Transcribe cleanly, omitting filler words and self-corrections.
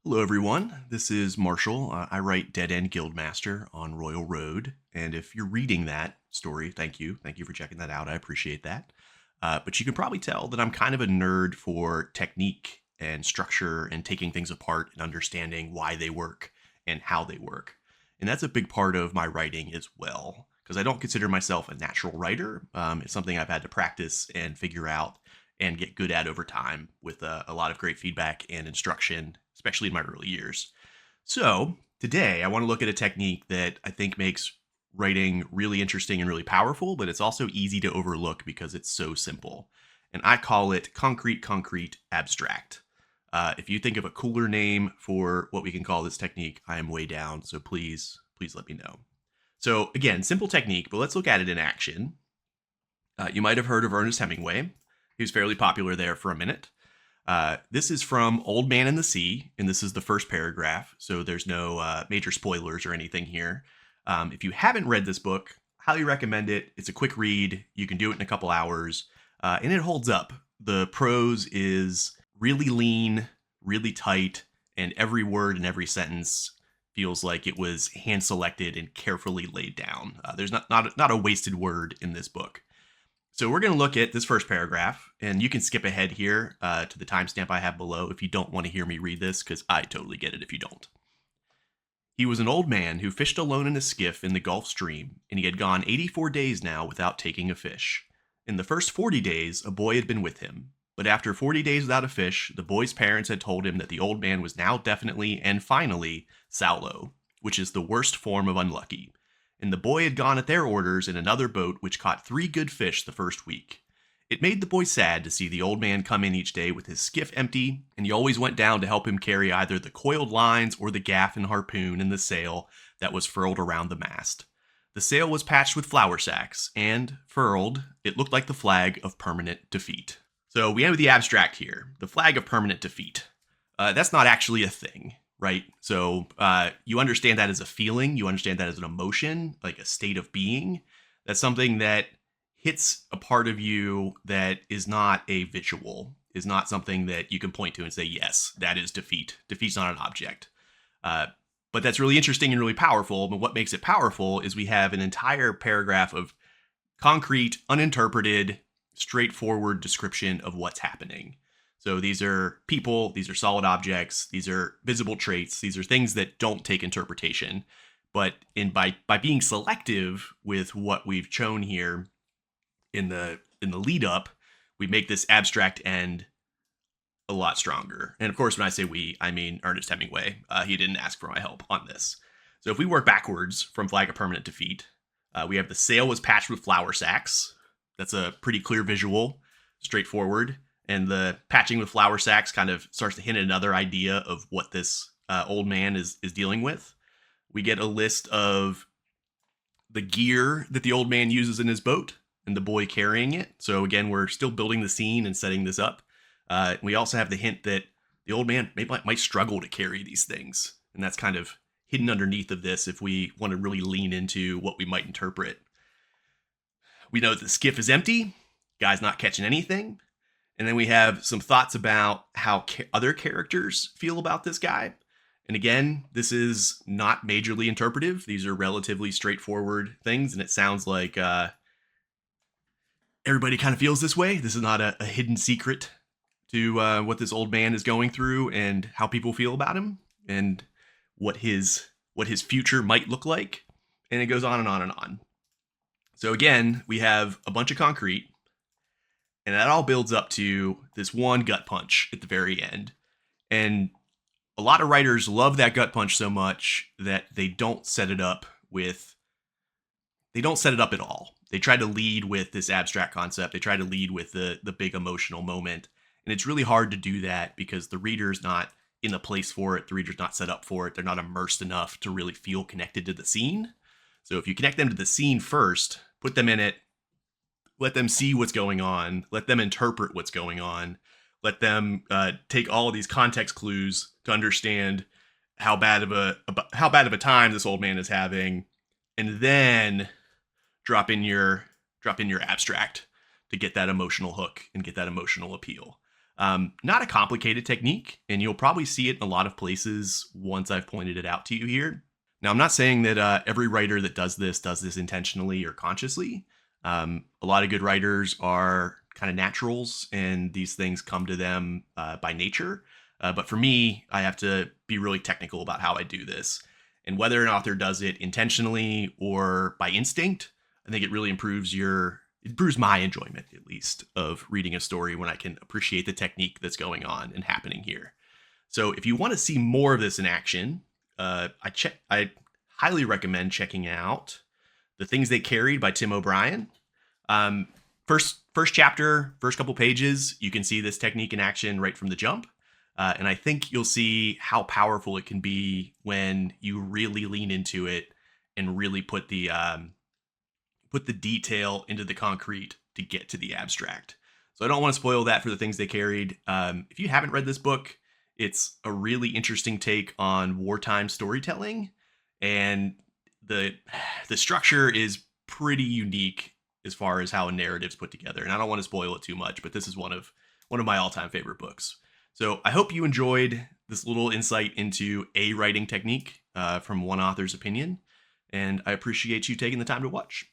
Hello, everyone. This is Marshall. I write Dead End Guildmaster on Royal Road. And if you're reading that story, thank you. Thank you for checking that out. I appreciate that. But you can probably tell that I'm kind of a nerd for technique and structure and taking things apart and understanding why they work and how they work. And that's a big part of my writing as well, because I don't consider myself a natural writer. It's something I've had to practice and figure out and get good at over time with a lot of great feedback and instruction, especially in my early years. So, today I want to look at a technique that I think makes writing really interesting and really powerful, but it's also easy to overlook because it's so simple. And I call it concrete abstract. If you think of a cooler name for what we can call this technique, I am way down. So please let me know. So again, simple technique, but let's look at it in action. You might have heard of Ernest Hemingway. He was fairly popular there for a minute. This is from Old Man and the Sea, and this is the first paragraph, so there's no major spoilers or anything here. If you haven't read this book, highly recommend it. It's a quick read. You can do it in a couple hours, and it holds up. The prose is really lean, really tight, and every word and every sentence feels like it was hand-selected and carefully laid down. There's not a wasted word in this book. So we're going to look at this first paragraph, and you can skip ahead here to the timestamp I have below if you don't want to hear me read this, because I totally get it if you don't. He was an old man who fished alone in a skiff in the Gulf Stream, and he had gone 84 days now without taking a fish. In the first 40 days, a boy had been with him, but after 40 days without a fish, the boy's parents had told him that the old man was now definitely and finally Saulo, which is the worst form of unlucky, and the boy had gone at their orders in another boat which caught 3 good fish the first week. It made the boy sad to see the old man come in each day with his skiff empty, and he always went down to help him carry either the coiled lines or the gaff and harpoon in the sail that was furled around the mast. The sail was patched with flour sacks, and, furled, it looked like the flag of permanent defeat. So we end with the abstract here, the flag of permanent defeat. That's not actually a thing. Right? So you understand that as a feeling, you understand that as an emotion, like a state of being. That's something that hits a part of you that is not a visual, is not something that you can point to and say, yes, that is defeat. Defeat's not an object. But that's really interesting and really powerful. But what makes it powerful is we have an entire paragraph of concrete, uninterpreted, straightforward description of what's happening. So these are people, these are solid objects, these are visible traits, these are things that don't take interpretation. But by being selective with what we've shown here in the lead up, we make this abstract end a lot stronger. And of course, when I say we, I mean Ernest Hemingway. He didn't ask for my help on this. So if we work backwards from flag of permanent defeat, we have the sail was patched with flour sacks. That's a pretty clear visual, straightforward. And the patching with flour sacks kind of starts to hint at another idea of what this old man is dealing with. We get a list of the gear that the old man uses in his boat and the boy carrying it. So again, we're still building the scene and setting this up. We also have the hint that the old man might struggle to carry these things. And that's kind of hidden underneath of this if we want to really lean into what we might interpret. We know that the skiff is empty. Guy's not catching anything. And then we have some thoughts about how other characters feel about this guy. And again, this is not majorly interpretive. These are relatively straightforward things. And it sounds like everybody kind of feels this way. This is not a hidden secret to what this old man is going through and how people feel about him and what his future might look like. And it goes on and on and on. So again, we have a bunch of concrete. And that all builds up to this one gut punch at the very end. And a lot of writers love that gut punch so much that they don't set it up at all. They try to lead with this abstract concept. They try to lead with the big emotional moment. And it's really hard to do that because the reader's not in the place for it. The reader's not set up for it. They're not immersed enough to really feel connected to the scene. So if you connect them to the scene first, put them in it, let them see what's going on. Let them interpret what's going on. Let them take all of these context clues to understand how bad of a time this old man is having, and then drop in your abstract to get that emotional hook and get that emotional appeal. Not a complicated technique, and you'll probably see it in a lot of places once I've pointed it out to you here. Now, I'm not saying that every writer that does this intentionally or consciously. A lot of good writers are kind of naturals, and these things come to them by nature. But for me, I have to be really technical about how I do this. And whether an author does it intentionally or by instinct, I think it really it improves my enjoyment, at least, of reading a story when I can appreciate the technique that's going on and happening here. So if you want to see more of this in action, I highly recommend checking out The Things They Carried by Tim O'Brien. Um, first chapter, first couple pages, you can see this technique in action right from the jump. And I think you'll see how powerful it can be when you really lean into it and really put the detail into the concrete to get to the abstract. So I don't want to spoil that for The Things They Carried. If you haven't read this book, it's a really interesting take on wartime storytelling, and the the structure is pretty unique as far as how a narrative's put together. And I don't want to spoil it too much, but this is one of my all-time favorite books. So I hope you enjoyed this little insight into a writing technique from one author's opinion, and I appreciate you taking the time to watch.